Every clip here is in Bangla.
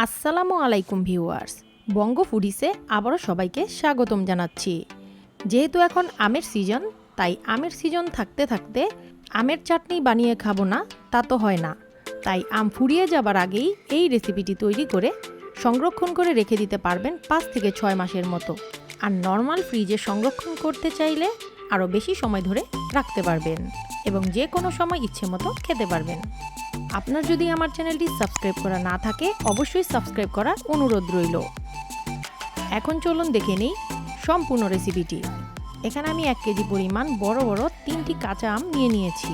আসসালামু আলাইকুম ভিউয়ার্স, বঙ্গ ফুডিসে আবারও সবাইকে স্বাগতম জানাচ্ছি। যেহেতু এখন আমের সিজন, তাই আমের সিজন থাকতে থাকতে আমের চাটনি বানিয়ে খাবো না তা তো হয় না। তাই আম ফুরিয়ে যাবার আগেই এই রেসিপিটি তৈরি করে সংরক্ষণ করে রেখে দিতে পারবেন 5 থেকে 6 মাসের মতো। আর নর্মাল ফ্রিজে সংরক্ষণ করতে চাইলে আরও বেশি সময় ধরে রাখতে পারবেন এবং যে কোনো সময় ইচ্ছে মতো খেতে পারবেন। আপনার যদি আমার চ্যানেলটি সাবস্ক্রাইব করা না থাকে অবশ্যই সাবস্ক্রাইব করার অনুরোধ রইল। এখন চলুন দেখে নিই সম্পূর্ণ রেসিপিটি। এখানে আমি 1 কেজি পরিমাণ বড় বড় 3টি কাঁচা আম নিয়ে নিয়েছি,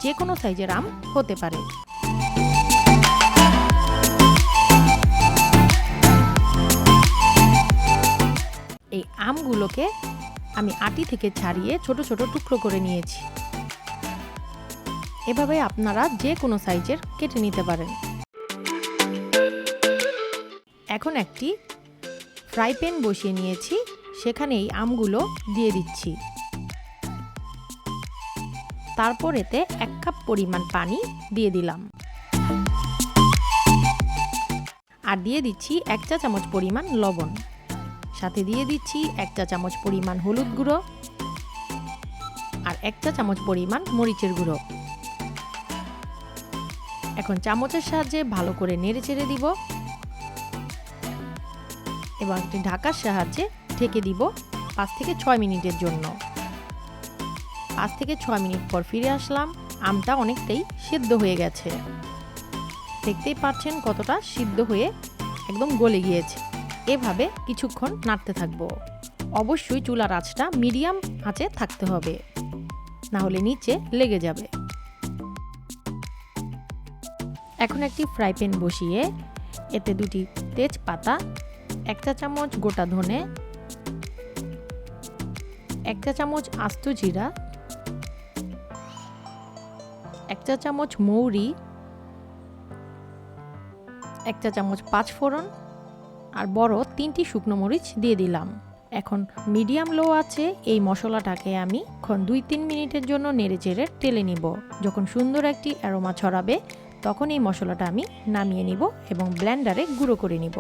যে কোনো সাইজের আম হতে পারে। এই আমগুলোকে আমি আটি থেকে ছাড়িয়ে ছোট ছোট টুকরো করে নিয়েছি। এভাবে আপনারা যে কোনো সাইজের কেটে নিতে পারেন। এখন একটি ফ্রাই প্যান বসিয়ে নিয়েছি, সেখানে এই আমগুলো দিয়ে দিচ্ছি। তারপর এতে 1 কাপ পরিমাণ পানি দিয়ে দিলাম আর দিয়ে দিচ্ছি 1 চা চামচ পরিমাণ লবণ, সাথে দিয়ে দিচ্ছি 1 চা চামচ পরিমাণ হলুদ গুঁড়ো আর 1 চা চামচ পরিমাণ মরিচের গুঁড়ো। এখন চামচের সাহায্যে ভালো করে নেড়ে চেড়ে দিব এবং একটি ঢাকার সাহায্যে ঢেকে দিব 5 থেকে 6 মিনিটের জন্য। 5 থেকে 6 মিনিট পর ফিরে আসলাম। আমটা অনেকটাই সিদ্ধ হয়ে গেছে, দেখতেই পাচ্ছেন কতটা সিদ্ধ হয়ে একদম গলে গিয়েছে। এভাবে কিছুক্ষণ নাড়তে থাকবো। অবশ্যই চুলার আঁচটা মিডিয়াম আঁচে থাকতে হবে, না হলে নিচে লেগে যাবে। এখন একটি ফ্রাই প্যান বসিয়ে এতে 2টি তেজপাতা, 1 চা চামচ গোটা ধনে, 1 চা চামচ আস্ত জিরা, 1 চা চামচ মৌরি, 1 চা চামচ 5 ফোড়ন আর বড় 3টি শুকনো মরিচ দিয়ে দিলাম। এখন মিডিয়াম লো আছে এই মশলাটাকে আমি 2-3 মিনিটের জন্য নেড়ে চেড়ে টেলে নিব। যখন সুন্দর একটি অ্যারোমা ছড়াবে তখন এই মশলাটা আমি নামিয়ে নিব এবং ব্লেন্ডারে গুঁড়ো করে নিব।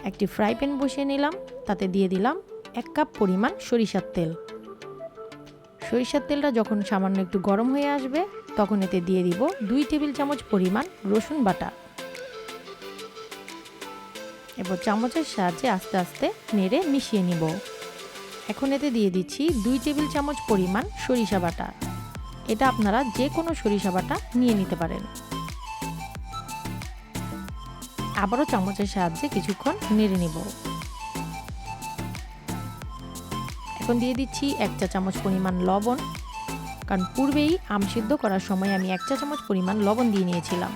একটি ফ্রাই প্যান বসিয়ে নিলাম, তাতে দিয়ে দিলাম 1 কাপ পরিমাণ সরিষার তেল। সরিষার তেলটা যখন সামান্য একটু গরম হয়ে আসবে তখন এতে দিয়ে দিব 2 টেবিল চামচ পরিমাণ রসুন বাটা এবং চামচের সাহায্যে আস্তে আস্তে নেড়ে মিশিয়ে নিব। এখন এতে দিয়ে দিচ্ছি 2 টেবিল চামচ পরিমাণ সরিষা বাটা। এটা আপনারা যে কোনো সরিষা বাটা নিয়ে নিতে পারেন। আবারও চামচের সাহায্যে কিছুক্ষণ নেড়ে নিব। এখন দিয়ে দিচ্ছি 1 চা চামচ পরিমাণ লবণ, কারণ পূর্বেই আম সিদ্ধ করার সময় আমি 1 চা চামচ পরিমাণ লবণ দিয়ে নিয়েছিলাম।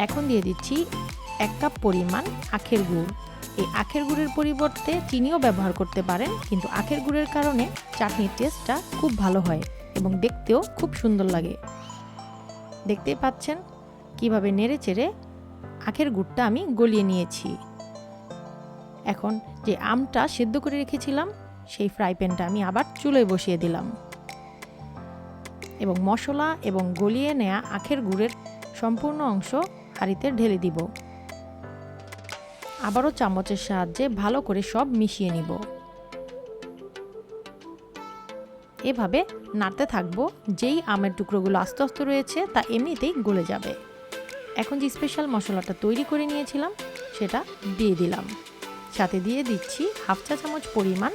এখন দিয়ে দিচ্ছি 1 কাপ পরিমাণ আখের গুড়। এই আখের গুড়ের পরিবর্তে চিনিও ব্যবহার করতে পারেন, কিন্তু আখের গুড়ের কারণে চাটনির টেস্টটা খুব ভালো হয় এবং দেখতেও খুব সুন্দর লাগে। দেখতেই পাচ্ছেন কিভাবে নেড়ে চেড়ে আখের গুড়টা আমি গলিয়ে নিয়েছি। এখন যে আমটা সেদ্ধ করে রেখেছিলাম সেই ফ্রাই প্যানটা আমি আবার চুলোয় বসিয়ে দিলাম এবং মশলা এবং গলিয়ে নেওয়া আখের গুড়ের সম্পূর্ণ অংশ হাঁড়িতে ঢেলে দিব। আবারও চামচের সাহায্যে ভালো করে সব মিশিয়ে নিব। এভাবে নাড়তে থাকবো। যেই আমের টুকরোগুলো আস্তে আস্তে রয়েছে তা এমনিতেই গলে যাবে। এখন যে স্পেশাল মশলাটা তৈরি করে নিয়েছিলাম সেটা দিয়ে দিলাম, সাথে দিয়ে দিচ্ছি 1/2 চা চামচ পরিমাণ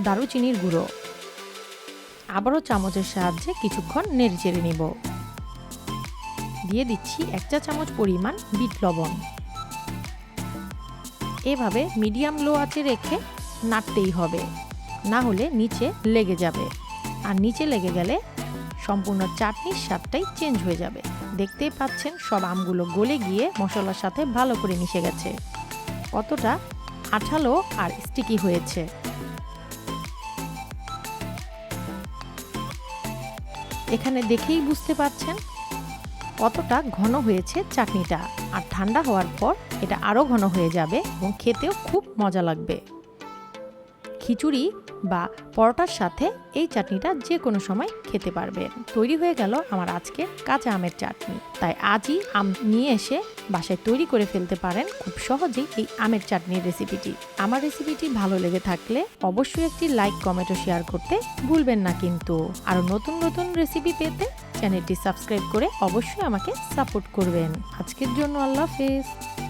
দারুচিনির গুঁড়ো। আবারও চামচের সাহায্যে কিছুক্ষণ নেড়ে চেড়ে নিব। দিয়ে দিচ্ছি 1 চা চামচ পরিমাণ বিট লবণ। এভাবে মিডিয়াম লো আঁচে রেখে নাড়তেই হবে, না হলে নিচে লেগে যাবে। আর নিচে লেগে গেলে সম্পূর্ণ চাটনির স্বাদটাই চেঞ্জ হয়ে যাবে। দেখতেই পাচ্ছেন সব আমগুলো গলে গিয়ে মশলার সাথে ভালো করে মিশে গেছে, কতটা আঠালো আর স্টিকি হয়েছে। এখানে দেখেই বুঝতে পারছেন কতটা ঘন হয়েছে চাটনিটা। আর ঠান্ডা হওয়ার পর এটা আরও ঘন হয়ে যাবে এবং খেতেও খুব মজা লাগবে। খিচুড়ি বা পরোটার সাথে এই চাটনিটা যে কোনো সময় খেতে পারবেন। তৈরি হয়ে গেল আমার আজকে কাঁচা আমের চাটনি। তাই আজই আম নিয়ে এসে বাসায় তৈরি করে ফেলতে পারেন খুব সহজেই এই আমের চাটনির রেসিপিটি। আমার রেসিপিটি ভালো লেগে থাকলে অবশ্যই একটি লাইক, কমেন্ট ও শেয়ার করতে ভুলবেন না কিন্তু। আরও নতুন নতুন রেসিপি পেতে চ্যানেলটি সাবস্ক্রাইব করে অবশ্যই আমাকে সাপোর্ট করবেন। আজকের জন্য আল্লাহ হাফেজ।